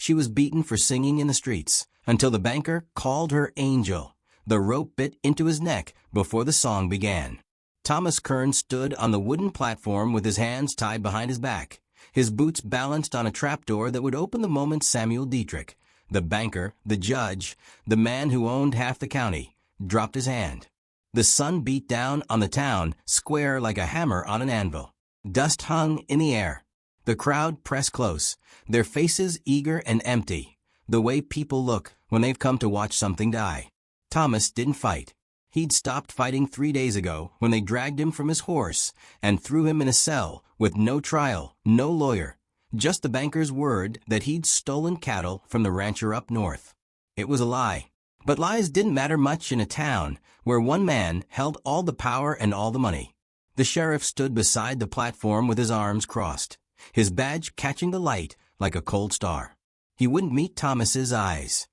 She was beaten for singing in the streets, until the banker called her angel. The rope bit into his neck before the song began. Thomas Kern stood on the wooden platform with his hands tied behind his back, his boots balanced on a trapdoor that would open the moment Samuel Dietrich, the banker, the judge, the man who owned half the county, dropped his hand. The sun beat down on the town, square like a hammer on an anvil. Dust hung in the air. The crowd pressed close, their faces eager and empty, the way people look when they've come to watch something die. Thomas didn't fight. He'd stopped fighting 3 days ago when they dragged him from his horse and threw him in a cell with no trial, no lawyer, just the banker's word that he'd stolen cattle from the rancher up north. It was a lie. But lies didn't matter much in a town where one man held all the power and all the money. The sheriff stood beside the platform with his arms crossed, his badge catching the light like a cold star. He wouldn't meet Thomas's eyes.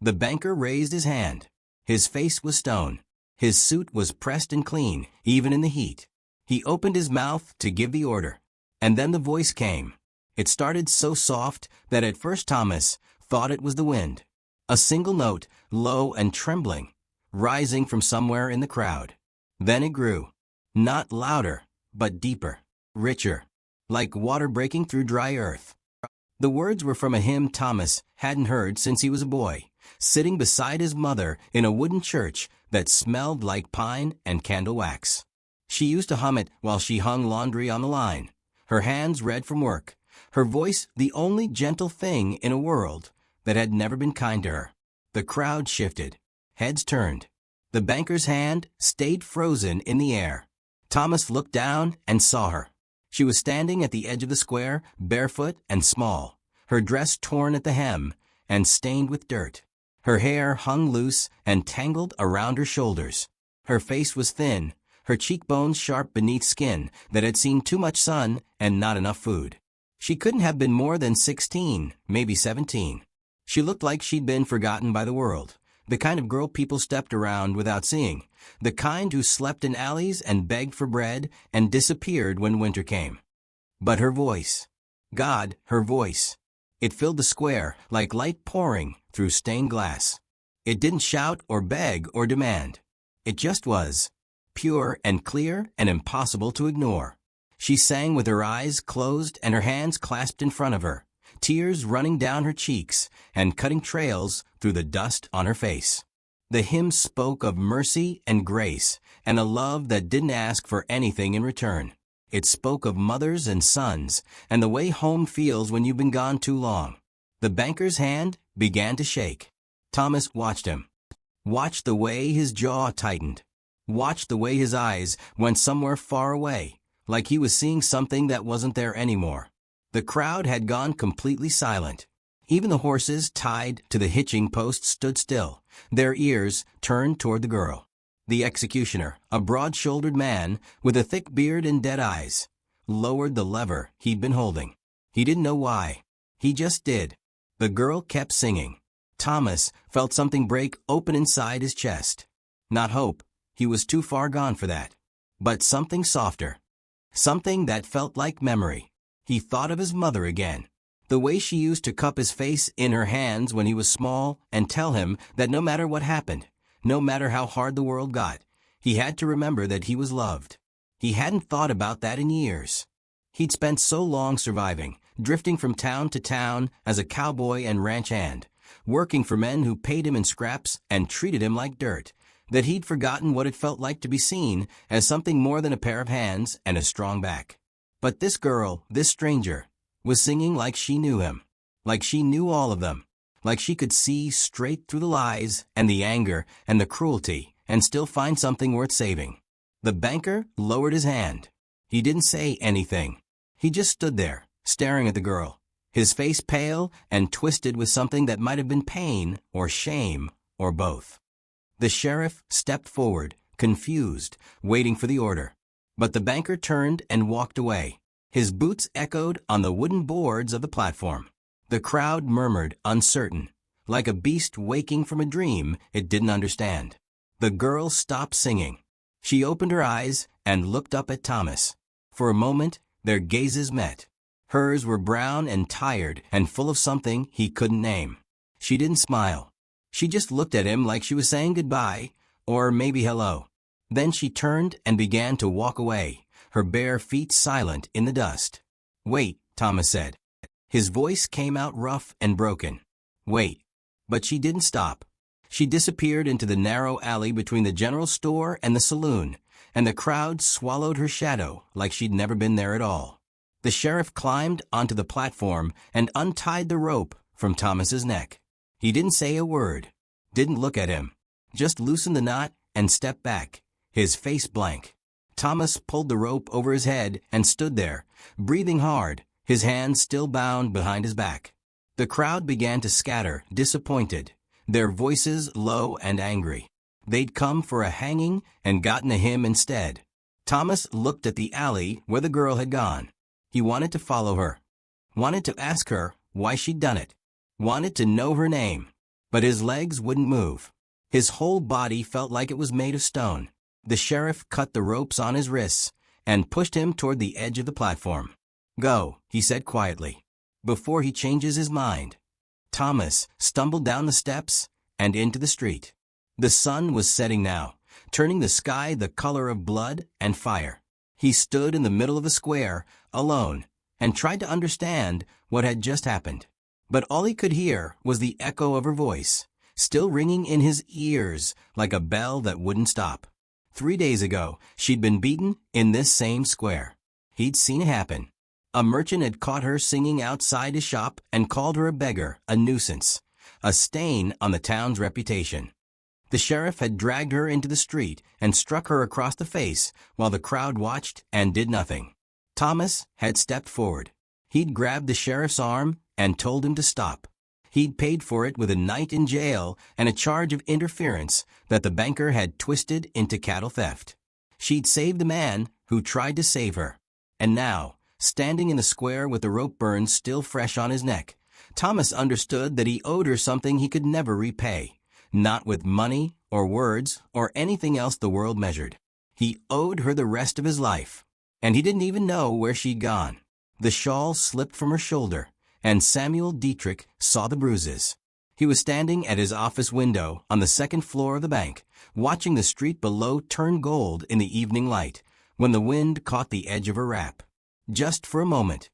The banker raised his hand. His face was stone. His suit was pressed and clean, even in the heat. He opened his mouth to give the order. And then the voice came. It started so soft that at first Thomas thought it was the wind. A single note, low and trembling, rising from somewhere in the crowd. Then it grew. Not louder, but deeper, richer, like water breaking through dry earth. The words were from a hymn Thomas hadn't heard since he was a boy, sitting beside his mother in a wooden church that smelled like pine and candle wax. She used to hum it while she hung laundry on the line, her hands red from work, her voice the only gentle thing in a world that had never been kind to her. The crowd shifted. Heads turned. The banker's hand stayed frozen in the air. Thomas looked down and saw her. She was standing at the edge of the square, barefoot and small, her dress torn at the hem and stained with dirt. Her hair hung loose and tangled around her shoulders. Her face was thin, her cheekbones sharp beneath skin that had seen too much sun and not enough food. She couldn't have been more than 16, maybe 17. She looked like she'd been forgotten by the world, the kind of girl people stepped around without seeing, the kind who slept in alleys and begged for bread and disappeared when winter came. But her voice, God, her voice. It filled the square like light pouring through stained glass. It didn't shout or beg or demand. It just was, pure and clear and impossible to ignore. She sang with her eyes closed and her hands clasped in front of her, tears running down her cheeks and cutting trails through the dust on her face. The hymn spoke of mercy and grace and a love that didn't ask for anything in return. It spoke of mothers and sons and the way home feels when you've been gone too long. The banker's hand began to shake. Thomas watched him. Watched the way his jaw tightened. Watched the way his eyes went somewhere far away, like he was seeing something that wasn't there anymore. The crowd had gone completely silent. Even the horses tied to the hitching post stood still, their ears turned toward the girl. The executioner, a broad-shouldered man with a thick beard and dead eyes, lowered the lever he'd been holding. He didn't know why. He just did. The girl kept singing. Thomas felt something break open inside his chest. Not hope. He was too far gone for that. But something softer. Something that felt like memory. He thought of his mother again. The way she used to cup his face in her hands when he was small and tell him that no matter what happened, no matter how hard the world got, he had to remember that he was loved. He hadn't thought about that in years. He'd spent so long surviving, drifting from town to town as a cowboy and ranch hand, working for men who paid him in scraps and treated him like dirt, that he'd forgotten what it felt like to be seen as something more than a pair of hands and a strong back. But this girl, this stranger, was singing like she knew him, like she knew all of them, like she could see straight through the lies and the anger and the cruelty and still find something worth saving. The banker lowered his hand. He didn't say anything. He just stood there, staring at the girl, his face pale and twisted with something that might have been pain or shame or both. The sheriff stepped forward, confused, waiting for the order. But the banker turned and walked away. His boots echoed on the wooden boards of the platform. The crowd murmured, uncertain, like a beast waking from a dream it didn't understand. The girl stopped singing. She opened her eyes and looked up at Thomas. For a moment, their gazes met. Hers were brown and tired and full of something he couldn't name. She didn't smile. She just looked at him like she was saying goodbye, or maybe hello. Then she turned and began to walk away, her bare feet silent in the dust. "Wait," Thomas said. His voice came out rough and broken. "Wait." But she didn't stop. She disappeared into the narrow alley between the general store and the saloon, and the crowd swallowed her shadow like she'd never been there at all. The sheriff climbed onto the platform and untied the rope from Thomas's neck. He didn't say a word, didn't look at him, just loosened the knot and stepped back, his face blank. Thomas pulled the rope over his head and stood there, breathing hard, his hands still bound behind his back. The crowd began to scatter, disappointed, their voices low and angry. They'd come for a hanging and gotten a hymn instead. Thomas looked at the alley where the girl had gone. He wanted to follow her, wanted to ask her why she'd done it, wanted to know her name, but his legs wouldn't move. His whole body felt like it was made of stone. The sheriff cut the ropes on his wrists and pushed him toward the edge of the platform. "Go," he said quietly, "before he changes his mind." Thomas stumbled down the steps and into the street. The sun was setting now, turning the sky the color of blood and fire. He stood in the middle of the square, alone, and tried to understand what had just happened. But all he could hear was the echo of her voice, still ringing in his ears like a bell that wouldn't stop. 3 days ago, she'd been beaten in this same square. He'd seen it happen. A merchant had caught her singing outside his shop and called her a beggar, a nuisance, a stain on the town's reputation. The sheriff had dragged her into the street and struck her across the face while the crowd watched and did nothing. Thomas had stepped forward. He'd grabbed the sheriff's arm and told him to stop. He'd paid for it with a night in jail and a charge of interference that the banker had twisted into cattle theft. She'd saved the man who tried to save her. And now, standing in the square with the rope burns still fresh on his neck, Thomas understood that he owed her something he could never repay, not with money or words or anything else the world measured. He owed her the rest of his life, and he didn't even know where she'd gone. The shawl slipped from her shoulder, and Samuel Dietrich saw the bruises. He was standing at his office window on the second floor of the bank, watching the street below turn gold in the evening light, when the wind caught the edge of her wrap. Just for a moment.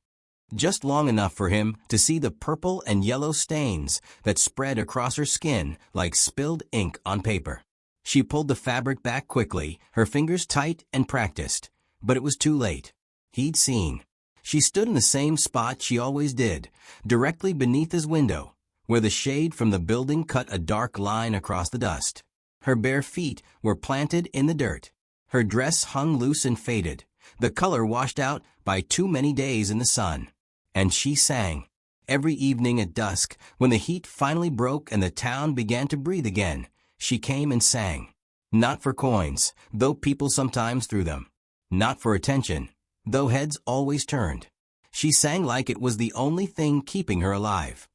Just long enough for him to see the purple and yellow stains that spread across her skin like spilled ink on paper. She pulled the fabric back quickly, her fingers tight and practiced, but it was too late. He'd seen. She stood in the same spot she always did, directly beneath his window, where the shade from the building cut a dark line across the dust. Her bare feet were planted in the dirt. Her dress hung loose and faded, the color washed out by too many days in the sun. And she sang. Every evening at dusk, when the heat finally broke and the town began to breathe again, she came and sang. Not for coins, though people sometimes threw them. Not for attention, though heads always turned. She sang like it was the only thing keeping her alive.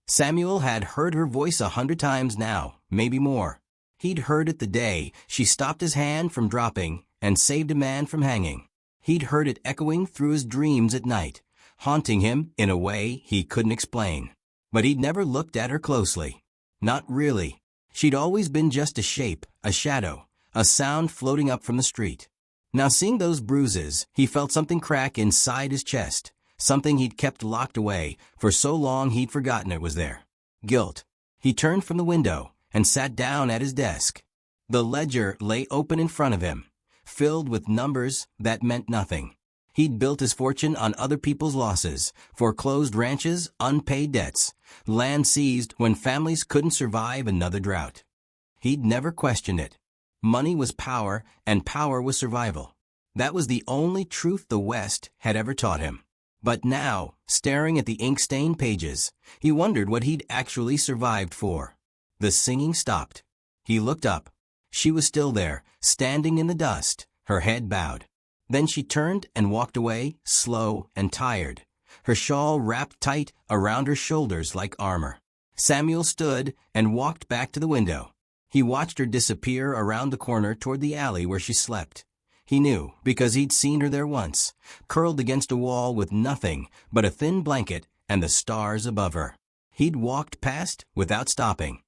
Samuel had heard her voice 100 times now, maybe more. He'd heard it the day she stopped his hand from dropping and saved a man from hanging. He'd heard it echoing through his dreams at night, haunting him in a way he couldn't explain. But he'd never looked at her closely. Not really. She'd always been just a shape, a shadow, a sound floating up from the street. Now seeing those bruises, he felt something crack inside his chest, something he'd kept locked away for so long he'd forgotten it was there. Guilt. He turned from the window and sat down at his desk. The ledger lay open in front of him, filled with numbers that meant nothing. He'd built his fortune on other people's losses, foreclosed ranches, unpaid debts, land seized when families couldn't survive another drought. He'd never questioned it. Money was power, and power was survival. That was the only truth the West had ever taught him. But now, staring at the ink-stained pages, he wondered what he'd actually survived for. The singing stopped. He looked up. She was still there, standing in the dust, her head bowed. Then she turned and walked away, slow and tired, her shawl wrapped tight around her shoulders like armor. Samuel stood and walked back to the window. He watched her disappear around the corner toward the alley where she slept. He knew because he'd seen her there once, curled against a wall with nothing but a thin blanket and the stars above her. He'd walked past without stopping.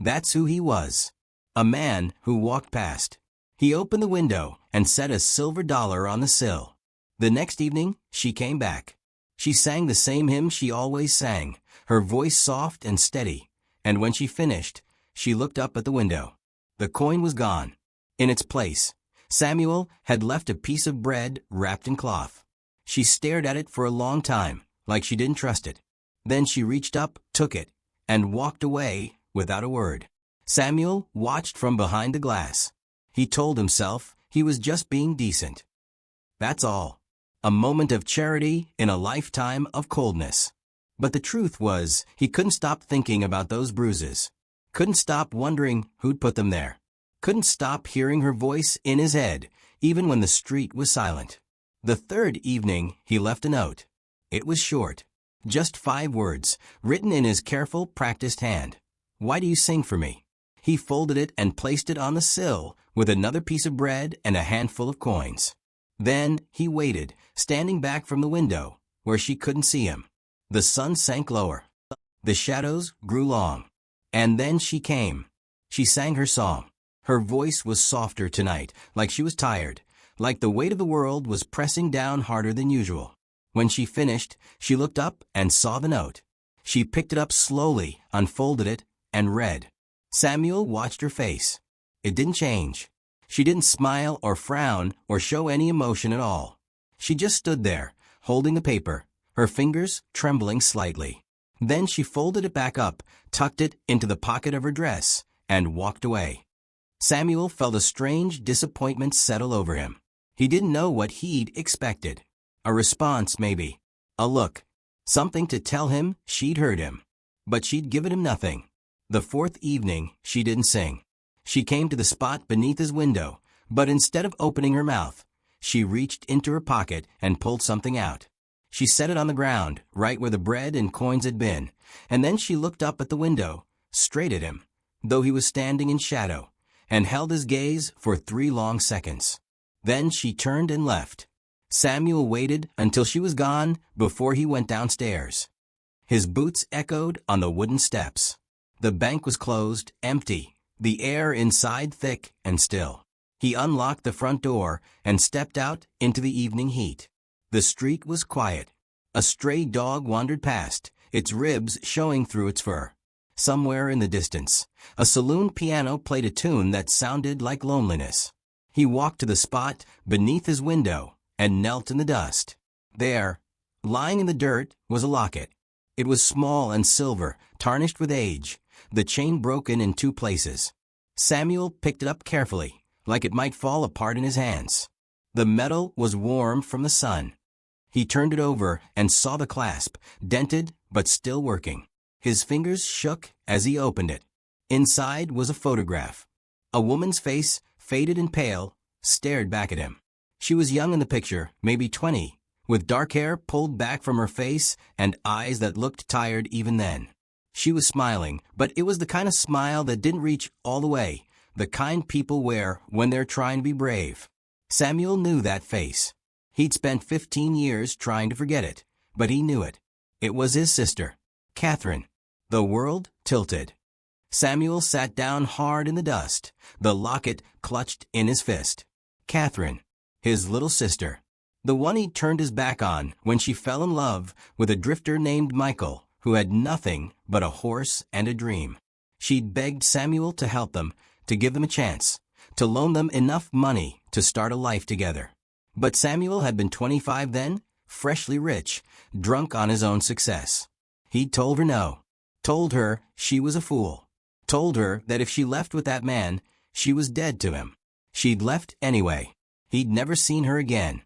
That's who he was. A man who walked past. He opened the window and set a silver dollar on the sill. The next evening, she came back. She sang the same hymn she always sang, her voice soft and steady, and when she finished, she looked up at the window. The coin was gone. In its place, Samuel had left a piece of bread wrapped in cloth. She stared at it for a long time, like she didn't trust it. Then she reached up, took it, and walked away without a word. Samuel watched from behind the glass. He told himself he was just being decent. That's all. A moment of charity in a lifetime of coldness. But the truth was, he couldn't stop thinking about those bruises. Couldn't stop wondering who'd put them there. Couldn't stop hearing her voice in his head, even when the street was silent. The third evening, he left a note. It was short. Just 5 words, written in his careful, practiced hand. Why do you sing for me? He folded it and placed it on the sill, with another piece of bread and a handful of coins. Then he waited, standing back from the window, where she couldn't see him. The sun sank lower. The shadows grew long. And then she came. She sang her song. Her voice was softer tonight, like she was tired, like the weight of the world was pressing down harder than usual. When she finished, she looked up and saw the note. She picked it up slowly, unfolded it, and read. Samuel watched her face. It didn't change. She didn't smile or frown or show any emotion at all. She just stood there, holding the paper, her fingers trembling slightly. Then she folded it back up, tucked it into the pocket of her dress, and walked away. Samuel felt a strange disappointment settle over him. He didn't know what he'd expected. A response, maybe. A look. Something to tell him she'd heard him. But she'd given him nothing. The 4th evening, she didn't sing. She came to the spot beneath his window, but instead of opening her mouth, she reached into her pocket and pulled something out. She set it on the ground, right where the bread and coins had been, and then she looked up at the window, straight at him, though he was standing in shadow, and held his gaze for 3 long seconds. Then she turned and left. Samuel waited until she was gone before he went downstairs. His boots echoed on the wooden steps. The bank was closed, empty, the air inside thick and still. He unlocked the front door and stepped out into the evening heat. The street was quiet. A stray dog wandered past, its ribs showing through its fur. Somewhere in the distance, a saloon piano played a tune that sounded like loneliness. He walked to the spot beneath his window and knelt in the dust. There, lying in the dirt, was a locket. It was small and silver, tarnished with age, the chain broken in 2 places. Samuel picked it up carefully, like it might fall apart in his hands. The metal was warm from the sun. He turned it over and saw the clasp, dented but still working. His fingers shook as he opened it. Inside was a photograph. A woman's face, faded and pale, stared back at him. She was young in the picture, maybe 20, with dark hair pulled back from her face and eyes that looked tired even then. She was smiling, but it was the kind of smile that didn't reach all the way, the kind people wear when they're trying to be brave. Samuel knew that face. He'd spent 15 years trying to forget it, but he knew it. It was his sister, Catherine. The world tilted. Samuel sat down hard in the dust, the locket clutched in his fist. Catherine, his little sister. The one he'd turned his back on when she fell in love with a drifter named Michael, who had nothing but a horse and a dream. She'd begged Samuel to help them, to give them a chance, to loan them enough money to start a life together. But Samuel had been 25 then, freshly rich, drunk on his own success. He'd told her no. Told her she was a fool. Told her that if she left with that man, she was dead to him. She'd left anyway. He'd never seen her again.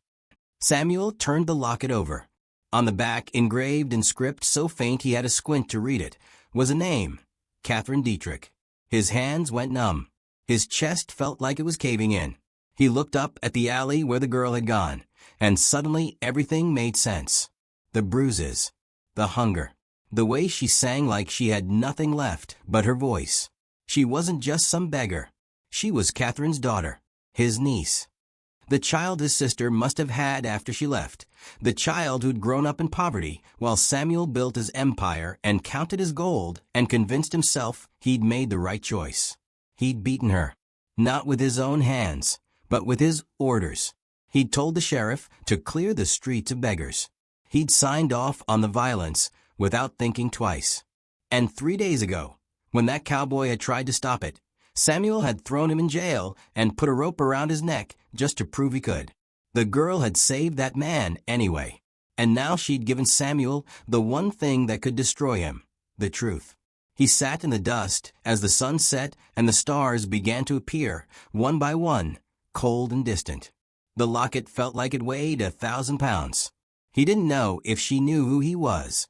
Samuel turned the locket over. On the back, engraved in script so faint he had to squint to read it, was a name, Catherine Dietrich. His hands went numb. His chest felt like it was caving in. He looked up at the alley where the girl had gone, and suddenly everything made sense. The bruises, the hunger, the way she sang like she had nothing left but her voice. She wasn't just some beggar. She was Catherine's daughter, his niece. The child his sister must have had after she left. The child who'd grown up in poverty while Samuel built his empire and counted his gold and convinced himself he'd made the right choice. He'd beaten her. Not with his own hands, but with his orders. He'd told the sheriff to clear the streets of beggars. He'd signed off on the violence without thinking twice. And 3 days ago, when that cowboy had tried to stop it, Samuel had thrown him in jail and put a rope around his neck just to prove he could. The girl had saved that man anyway. And now she'd given Samuel the one thing that could destroy him, the truth. He sat in the dust as the sun set and the stars began to appear, one by one, cold and distant. The locket felt like it weighed 1,000 pounds. He didn't know if she knew who he was.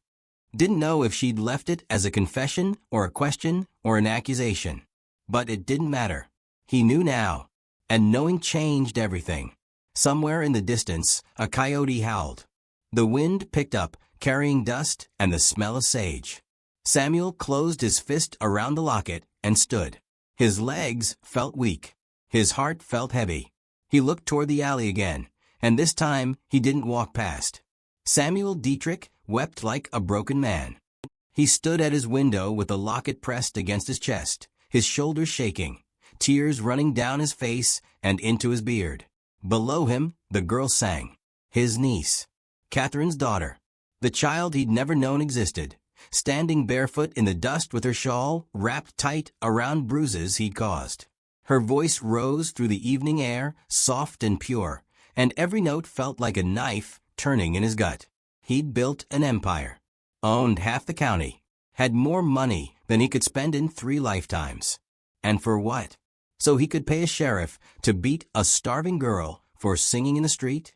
Didn't know if she'd left it as a confession or a question or an accusation. But it didn't matter. He knew now. And knowing changed everything. Somewhere in the distance, a coyote howled. The wind picked up, carrying dust and the smell of sage. Samuel closed his fist around the locket and stood. His legs felt weak. His heart felt heavy. He looked toward the alley again, and this time he didn't walk past. Samuel Dietrich wept like a broken man. He stood at his window with the locket pressed against his chest, his shoulders shaking, tears running down his face and into his beard. Below him, the girl sang. His niece, Catherine's daughter, the child he'd never known existed, standing barefoot in the dust with her shawl wrapped tight around bruises he'd caused. Her voice rose through the evening air, soft and pure, and every note felt like a knife turning in his gut. He'd built an empire, owned half the county, had more money than he could spend in 3 lifetimes. And for what? So he could pay a sheriff to beat a starving girl for singing in the street?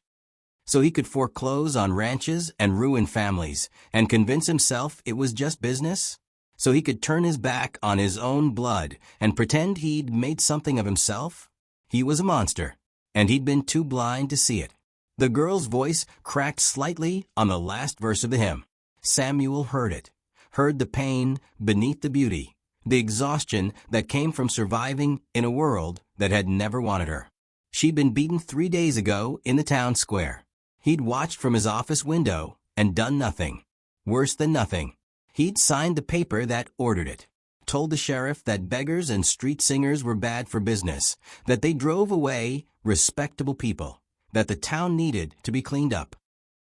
So he could foreclose on ranches and ruin families and convince himself it was just business? So he could turn his back on his own blood and pretend he'd made something of himself? He was a monster, and he'd been too blind to see it. The girl's voice cracked slightly on the last verse of the hymn. Samuel heard it, heard the pain beneath the beauty, the exhaustion that came from surviving in a world that had never wanted her. She'd been beaten 3 days ago in the town square. He'd watched from his office window and done nothing. Worse than nothing. He'd signed the paper that ordered it, told the sheriff that beggars and street singers were bad for business, that they drove away respectable people, that the town needed to be cleaned up.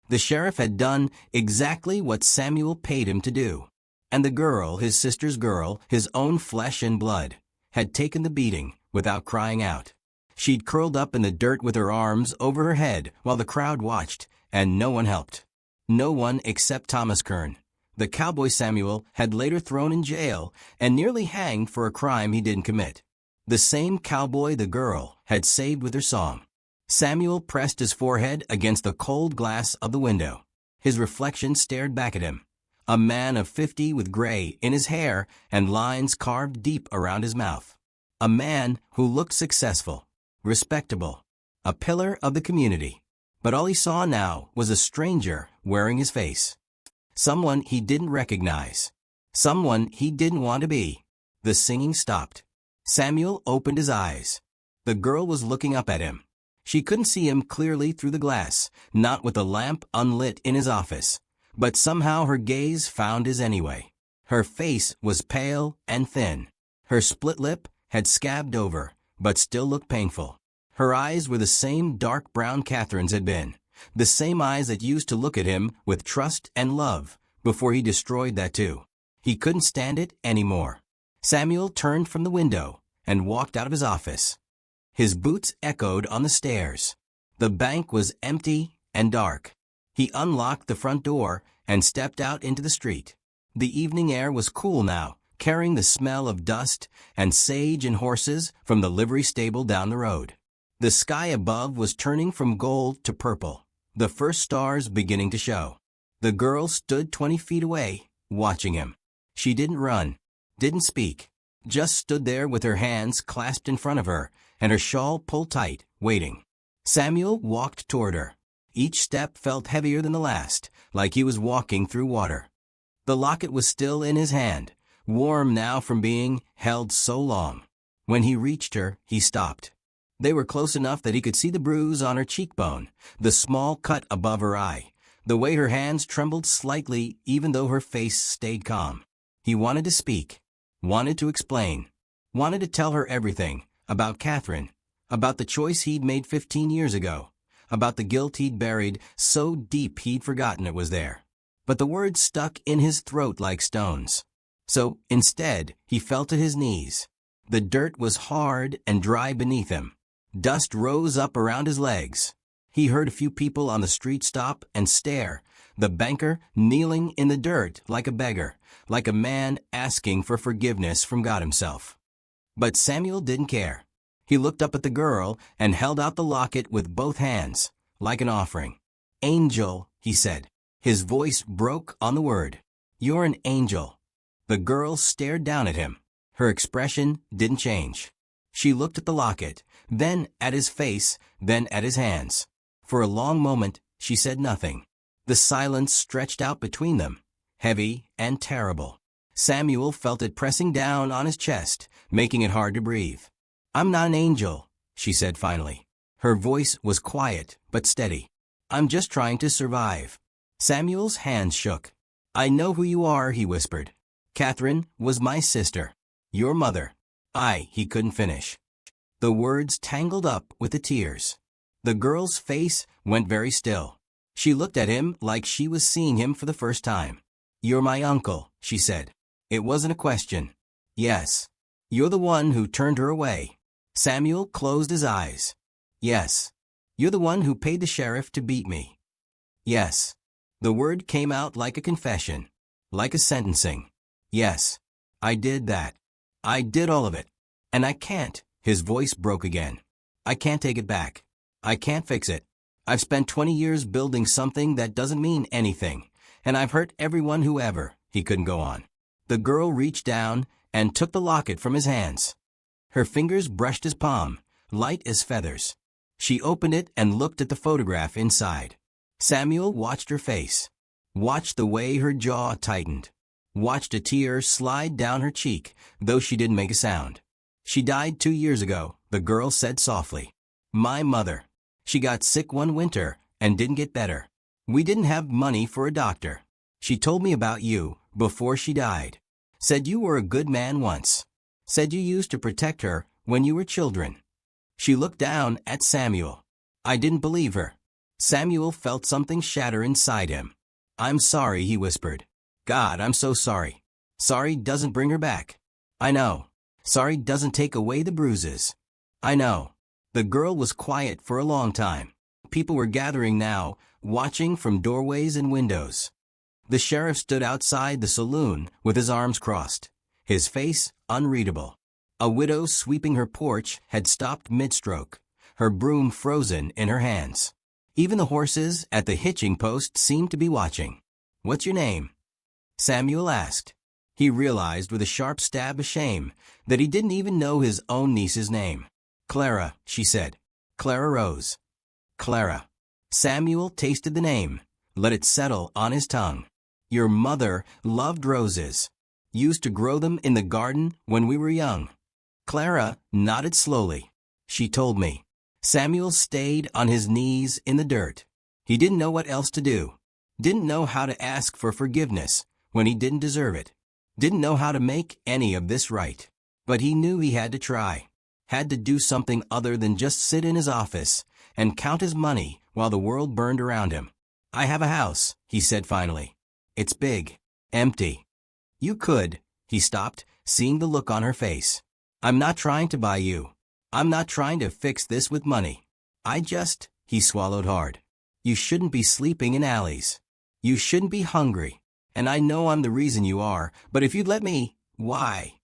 The sheriff had done exactly what Samuel paid him to do. And the girl, his sister's girl, his own flesh and blood, had taken the beating without crying out. She'd curled up in the dirt with her arms over her head while the crowd watched, and no one helped. No one except Thomas Kern. The cowboy Samuel had later thrown in jail and nearly hanged for a crime he didn't commit. The same cowboy the girl had saved with her song. Samuel pressed his forehead against the cold glass of the window. His reflection stared back at him. A man of 50 with gray in his hair and lines carved deep around his mouth. A man who looked successful, respectable, a pillar of the community. But all he saw now was a stranger wearing his face. Someone he didn't recognize. Someone he didn't want to be. The singing stopped. Samuel opened his eyes. The girl was looking up at him. She couldn't see him clearly through the glass, not with the lamp unlit in his office. But somehow her gaze found his anyway. Her face was pale and thin. Her split lip had scabbed over, but still looked painful. Her eyes were the same dark brown Catherine's had been, the same eyes that used to look at him with trust and love before he destroyed that too. He couldn't stand it anymore. Samuel turned from the window and walked out of his office. His boots echoed on the stairs. The bank was empty and dark. He unlocked the front door and stepped out into the street. The evening air was cool now, carrying the smell of dust and sage and horses from the livery stable down the road. The sky above was turning from gold to purple, the first stars beginning to show. The girl stood 20 feet away, watching him. She didn't run, didn't speak, just stood there with her hands clasped in front of her and her shawl pulled tight, waiting. Samuel walked toward her. Each step felt heavier than the last, like he was walking through water. The locket was still in his hand, warm now from being held so long. When he reached her, he stopped. They were close enough that he could see the bruise on her cheekbone, the small cut above her eye, the way her hands trembled slightly even though her face stayed calm. He wanted to speak, wanted to explain, wanted to tell her everything, about Catherine, about the choice he'd made 15 years ago, about the guilt he'd buried so deep he'd forgotten it was there. But the words stuck in his throat like stones. So, instead, he fell to his knees. The dirt was hard and dry beneath him. Dust rose up around his legs. He heard a few people on the street stop and stare, the banker kneeling in the dirt like a beggar, like a man asking for forgiveness from God himself. But Samuel didn't care. He looked up at the girl and held out the locket with both hands, like an offering. "Angel," he said. His voice broke on the word. "You're an angel." The girl stared down at him. Her expression didn't change. She looked at the locket, then at his face, then at his hands. For a long moment, she said nothing. The silence stretched out between them, heavy and terrible. Samuel felt it pressing down on his chest, making it hard to breathe. "I'm not an angel," she said finally. Her voice was quiet but steady. "I'm just trying to survive." Samuel's hands shook. "I know who you are," he whispered. "Catherine was my sister. Your mother." He couldn't finish. The words tangled up with the tears. The girl's face went very still. She looked at him like she was seeing him for the first time. "You're my uncle," she said. It wasn't a question. "Yes." "You're the one who turned her away." Samuel closed his eyes. "Yes." "You're the one who paid the sheriff to beat me." "Yes." The word came out like a confession, like a sentencing. "Yes, I did that. I did all of it. And I can't." His voice broke again. "I can't take it back. I can't fix it. I've spent 20 years building something that doesn't mean anything, and I've hurt everyone who ever." He couldn't go on. The girl reached down and took the locket from his hands. Her fingers brushed his palm, light as feathers. She opened it and looked at the photograph inside. Samuel watched her face, watched the way her jaw tightened, watched a tear slide down her cheek, though she didn't make a sound. "She died 2 years ago," the girl said softly. "My mother. She got sick one winter and didn't get better. We didn't have money for a doctor. She told me about you before she died. Said you were a good man once. Said you used to protect her when you were children." She looked down at Samuel. I didn't believe her. Samuel felt something shatter inside him. "I'm sorry," he whispered. "God, I'm so sorry. Sorry doesn't bring her back. I know. Sorry doesn't take away the bruises. I know." The girl was quiet for a long time. People were gathering now, watching from doorways and windows. The sheriff stood outside the saloon with his arms crossed, his face unreadable. A widow sweeping her porch had stopped mid-stroke, her broom frozen in her hands. Even the horses at the hitching post seemed to be watching. "What's your name?" Samuel asked. He realized with a sharp stab of shame that he didn't even know his own niece's name. "Clara," she said. "Clara Rose." Clara. Samuel tasted the name, let it settle on his tongue. "Your mother loved roses. Used to grow them in the garden when we were young." Clara nodded slowly. "She told me." Samuel stayed on his knees in the dirt. He didn't know what else to do. Didn't know how to ask for forgiveness when he didn't deserve it. Didn't know how to make any of this right. But he knew he had to try. Had to do something other than just sit in his office and count his money while the world burned around him. "I have a house," he said finally. "It's big. Empty." "You could." He stopped, seeing the look on her face. "I'm not trying to buy you. I'm not trying to fix this with money. He swallowed hard. "You shouldn't be sleeping in alleys. You shouldn't be hungry. And I know I'm the reason you are, but if you'd let me, why?"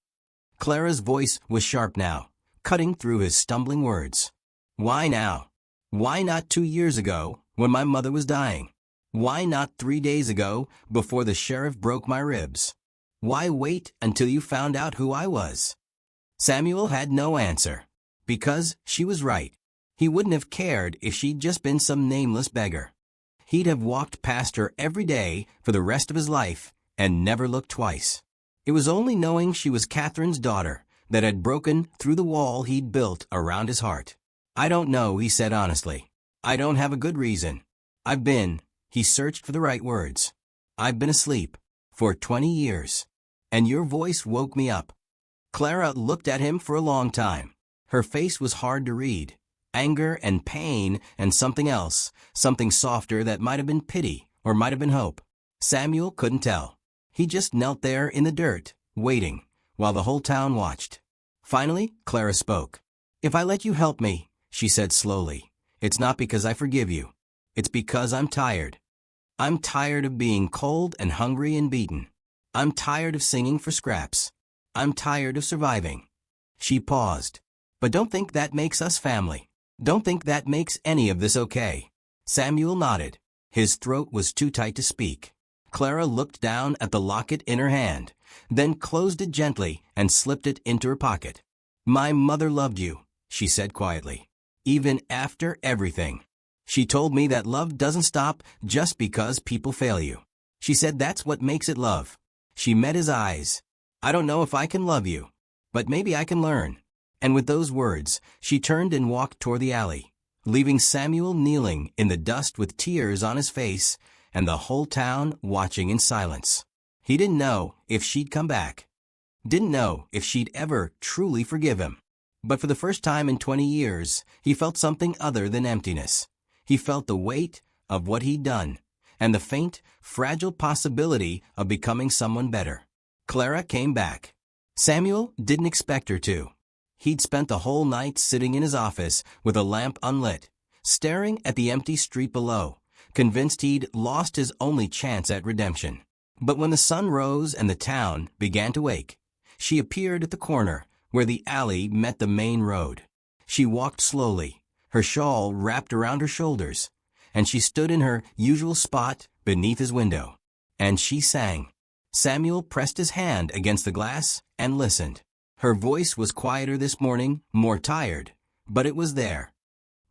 Clara's voice was sharp now, cutting through his stumbling words. "Why now? Why not 2 years ago, when my mother was dying? Why not 3 days ago, before the sheriff broke my ribs? Why wait until you found out who I was?" Samuel had no answer. Because she was right. He wouldn't have cared if she'd just been some nameless beggar. He'd have walked past her every day for the rest of his life and never looked twice. It was only knowing she was Catherine's daughter that had broken through the wall he'd built around his heart. I don't know, he said honestly. I don't have a good reason. He searched for the right words. I've been asleep for 20 years. And your voice woke me up. Clara looked at him for a long time. Her face was hard to read. Anger and pain and something else, something softer that might have been pity or might have been hope. Samuel couldn't tell. He just knelt there in the dirt, waiting, while the whole town watched. Finally, Clara spoke. If I let you help me, she said slowly, it's not because I forgive you. It's because I'm tired. I'm tired of being cold and hungry and beaten. I'm tired of singing for scraps. I'm tired of surviving. She paused. But don't think that makes us family. Don't think that makes any of this okay. Samuel nodded. His throat was too tight to speak. Clara looked down at the locket in her hand, then closed it gently and slipped it into her pocket. My mother loved you, she said quietly. Even after everything. She told me that love doesn't stop just because people fail you. She said that's what makes it love. She met his eyes. I don't know if I can love you, but maybe I can learn. And with those words, she turned and walked toward the alley, leaving Samuel kneeling in the dust with tears on his face and the whole town watching in silence. He didn't know if she'd come back. Didn't know if she'd ever truly forgive him. But for the first time in 20 years, he felt something other than emptiness. He felt the weight of what he'd done, and the faint, fragile possibility of becoming someone better. Clara came back. Samuel didn't expect her to. He'd spent the whole night sitting in his office with a lamp unlit, staring at the empty street below, convinced he'd lost his only chance at redemption. But when the sun rose and the town began to wake, she appeared at the corner where the alley met the main road. She walked slowly, her shawl wrapped around her shoulders, and she stood in her usual spot beneath his window. And she sang. Samuel pressed his hand against the glass and listened. Her voice was quieter this morning, more tired, but it was there.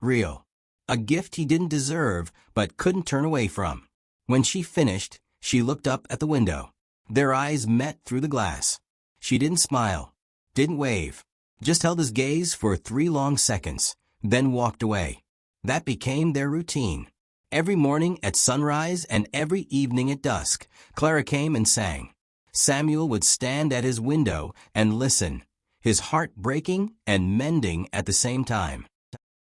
Real. A gift he didn't deserve but couldn't turn away from. When she finished, she looked up at the window. Their eyes met through the glass. She didn't smile, didn't wave, just held his gaze for 3 long seconds, then walked away. That became their routine. Every morning at sunrise and every evening at dusk, Clara came and sang. Samuel would stand at his window and listen, his heart breaking and mending at the same time.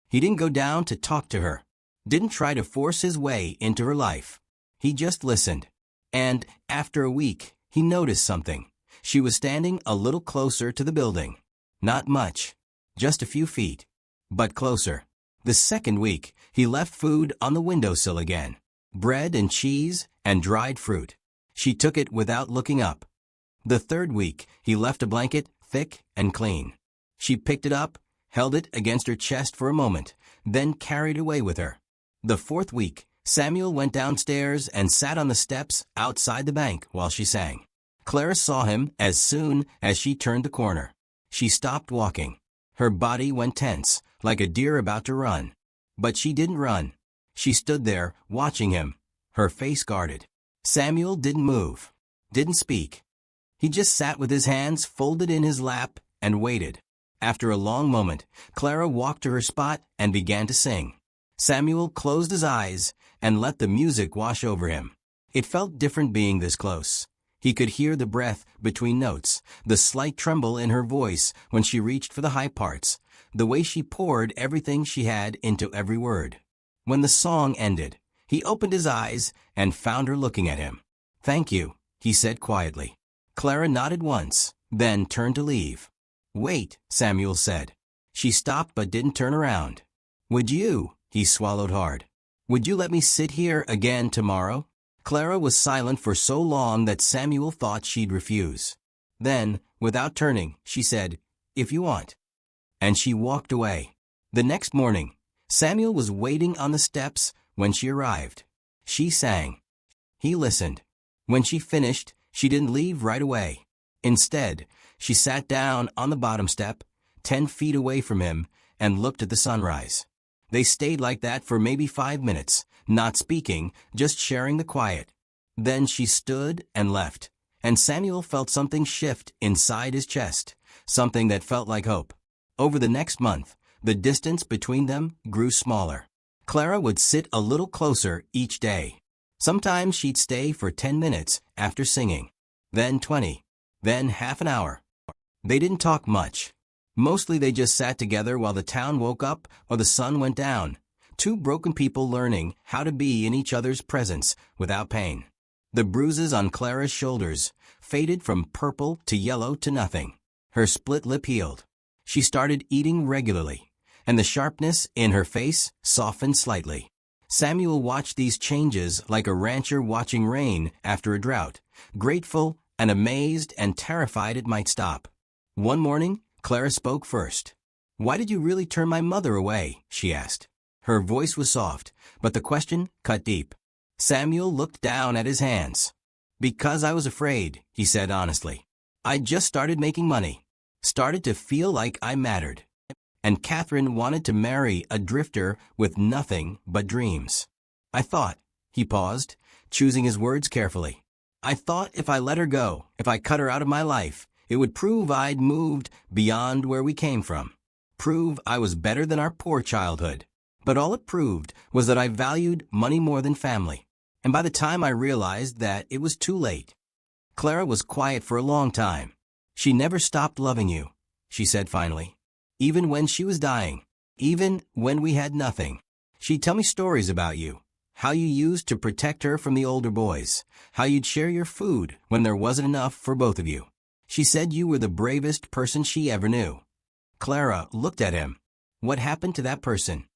He didn't go down to talk to her, didn't try to force his way into her life. He just listened. And after a week, he noticed something. She was standing a little closer to the building. Not much, just a few feet, but closer. The second week, he left food on the windowsill again. Bread and cheese and dried fruit. She took it without looking up. The third week, he left a blanket, thick and clean. She picked it up, held it against her chest for a moment, then carried it away with her. The fourth week, Samuel went downstairs and sat on the steps outside the bank while she sang. Clara saw him as soon as she turned the corner. She stopped walking. Her body went tense, like a deer about to run. But she didn't run. She stood there, watching him, her face guarded. Samuel didn't move, didn't speak. He just sat with his hands folded in his lap and waited. After a long moment, Clara walked to her spot and began to sing. Samuel closed his eyes and let the music wash over him. It felt different being this close. He could hear the breath between notes, the slight tremble in her voice when she reached for the high parts, the way she poured everything she had into every word. When the song ended, he opened his eyes and found her looking at him. "Thank you," he said quietly. Clara nodded once, then turned to leave. "Wait," Samuel said. She stopped but didn't turn around. "Would you?" He swallowed hard. "Would you let me sit here again tomorrow?" Clara was silent for so long that Samuel thought she'd refuse. Then, without turning, she said, "If you want." And she walked away. The next morning, Samuel was waiting on the steps when she arrived. She sang. He listened. When she finished, she didn't leave right away. Instead, she sat down on the bottom step, 10 feet away from him, and looked at the sunrise. They stayed like that for maybe 5 minutes, not speaking, just sharing the quiet. Then she stood and left, and Samuel felt something shift inside his chest, something that felt like hope. Over the next month, The distance between them grew smaller. Clara would sit a little closer each day. Sometimes she'd stay for 10 minutes after singing, then 20, then half an hour. They didn't talk much. Mostly they just sat together while the town woke up or the sun went down. Two broken people learning how to be in each other's presence without pain. The bruises on Clara's shoulders faded from purple to yellow to nothing. Her split lip healed. She started eating regularly, and the sharpness in her face softened slightly. Samuel watched these changes like a rancher watching rain after a drought, grateful and amazed and terrified it might stop. One morning, Clara spoke first. "Why did you really turn my mother away?" she asked. Her voice was soft, but the question cut deep. Samuel looked down at his hands. "Because I was afraid," he said honestly. "I just started making money. Started to feel like I mattered. And Catherine wanted to marry a drifter with nothing but dreams. I thought," he paused, choosing his words carefully. "I thought if I let her go, if I cut her out of my life, it would prove I'd moved beyond where we came from. Prove I was better than our poor childhood. But all it proved was that I valued money more than family. And by the time I realized that, it was too late." Clara was quiet for a long time. "She never stopped loving you," she said finally. "Even when she was dying. Even when we had nothing. She'd tell me stories about you. How you used to protect her from the older boys. How you'd share your food when there wasn't enough for both of you. She said you were the bravest person she ever knew." Clara looked at him. What happened to that person?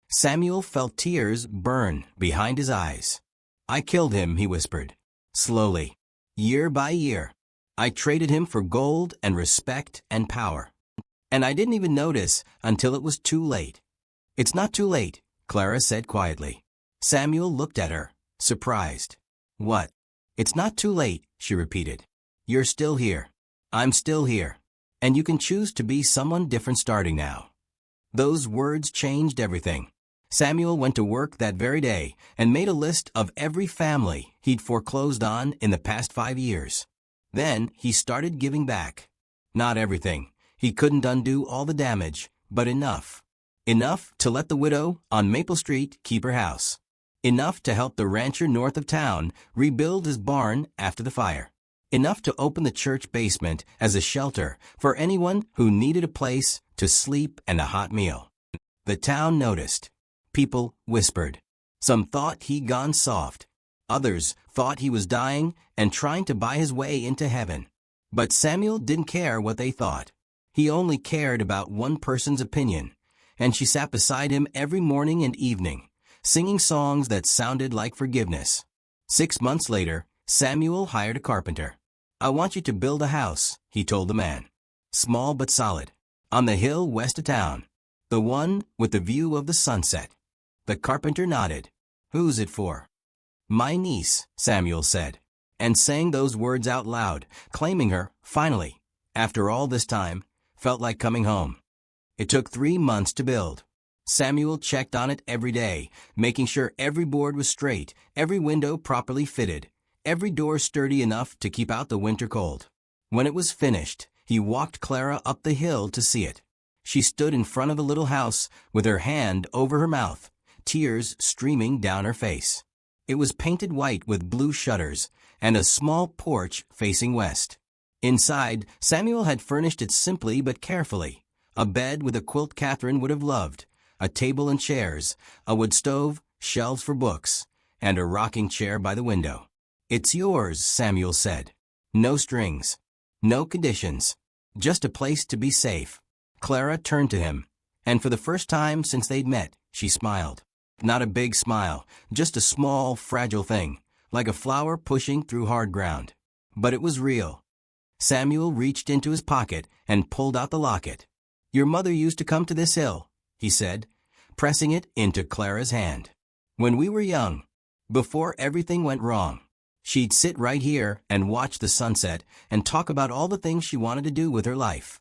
Samuel felt tears burn behind his eyes. "I killed him," he whispered. "Slowly. Year by year. I traded him for gold and respect and power. And I didn't even notice until it was too late." "It's not too late," Clara said quietly. Samuel looked at her, surprised. "What?" "It's not too late," she repeated. "You're still here. I'm still here. And you can choose to be someone different starting now." Those words changed everything. Samuel went to work that very day and made a list of every family he'd foreclosed on in the past 5 years. Then he started giving back. Not everything. He couldn't undo all the damage, but enough. Enough to let the widow on Maple Street keep her house. Enough to help the rancher north of town rebuild his barn after the fire. Enough to open the church basement as a shelter for anyone who needed a place to sleep and a hot meal. The town noticed. People whispered. Some thought he'd gone soft. Others thought he was dying and trying to buy his way into heaven. But Samuel didn't care what they thought. He only cared about one person's opinion, and she sat beside him every morning and evening, singing songs that sounded like forgiveness. 6 months later, Samuel hired a carpenter. "I want you to build a house," he told the man. "Small but solid. On the hill west of town. The one with the view of the sunset." The carpenter nodded. "Who's it for?" "My niece," Samuel said, and saying those words out loud, claiming her, finally, after all this time, felt like coming home. It took 3 months to build. Samuel checked on it every day, making sure every board was straight, every window properly fitted, every door sturdy enough to keep out the winter cold. When it was finished, he walked Clara up the hill to see it. She stood in front of the little house with her hand over her mouth, tears streaming down her face. It was painted white with blue shutters and a small porch facing west. Inside, Samuel had furnished it simply but carefully. A bed with a quilt Catherine would have loved, a table and chairs, a wood stove, shelves for books, and a rocking chair by the window. "It's yours," Samuel said. "No strings. No conditions. Just a place to be safe." Clara turned to him, and for the first time since they'd met, she smiled. Not a big smile, just a small, fragile thing, like a flower pushing through hard ground. But it was real. Samuel reached into his pocket and pulled out the locket. "Your mother used to come to this hill," he said, pressing it into Clara's hand. "When we were young, before everything went wrong. She'd sit right here and watch the sunset and talk about all the things she wanted to do with her life."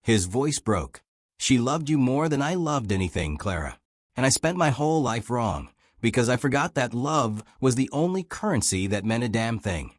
His voice broke. "She loved you more than I loved anything, Clara. And I spent my whole life wrong, because I forgot that love was the only currency that meant a damn thing."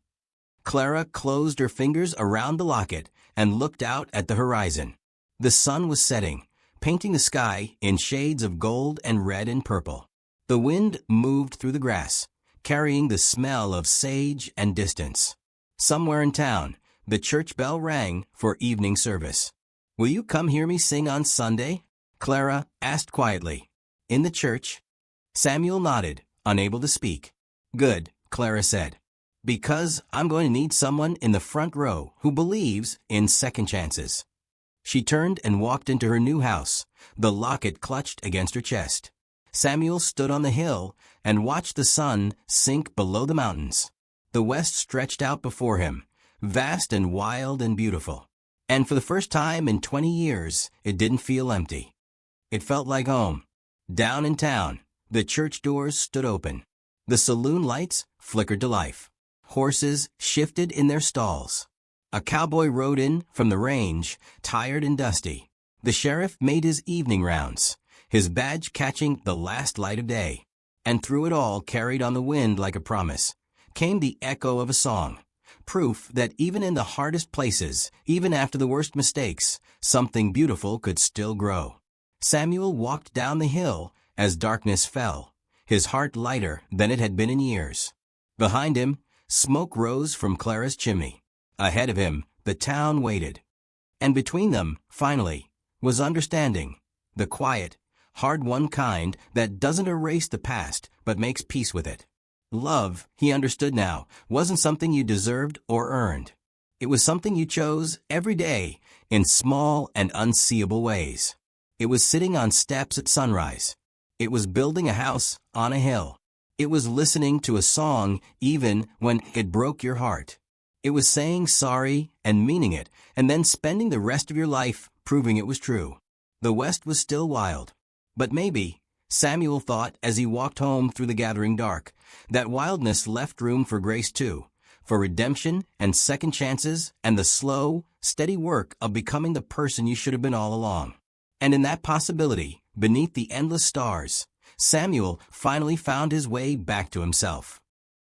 Clara closed her fingers around the locket and looked out at the horizon. The sun was setting, painting the sky in shades of gold and red and purple. The wind moved through the grass, carrying the smell of sage and distance. Somewhere in town, the church bell rang for evening service. "Will you come hear me sing on Sunday?" Clara asked quietly. "In the church?" Samuel nodded, unable to speak. "Good," Clara said. "Because I'm going to need someone in the front row who believes in second chances." She turned and walked into her new house, the locket clutched against her chest. Samuel stood on the hill and watched the sun sink below the mountains. The west stretched out before him, vast and wild and beautiful. And for the first time in 20 years, it didn't feel empty. It felt like home. Down in town, the church doors stood open. The saloon lights flickered to life. Horses shifted in their stalls. A cowboy rode in from the range, tired and dusty. The sheriff made his evening rounds, his badge catching the last light of day. And through it all, carried on the wind like a promise, came the echo of a song. Proof that even in the hardest places, even after the worst mistakes, something beautiful could still grow. Samuel walked down the hill as darkness fell, his heart lighter than it had been in years. Behind him, smoke rose from Clara's chimney. Ahead of him, the town waited. And between them, finally, was understanding, the quiet, hard-won kind that doesn't erase the past but makes peace with it. Love, he understood now, wasn't something you deserved or earned. It was something you chose every day in small and unseeable ways. It was sitting on steps at sunrise. It was building a house on a hill. It was listening to a song even when it broke your heart. It was saying sorry and meaning it, and then spending the rest of your life proving it was true. The West was still wild. But maybe, Samuel thought as he walked home through the gathering dark, that wildness left room for grace too, for redemption and second chances and the slow, steady work of becoming the person you should have been all along. And in that possibility, beneath the endless stars, Samuel finally found his way back to himself.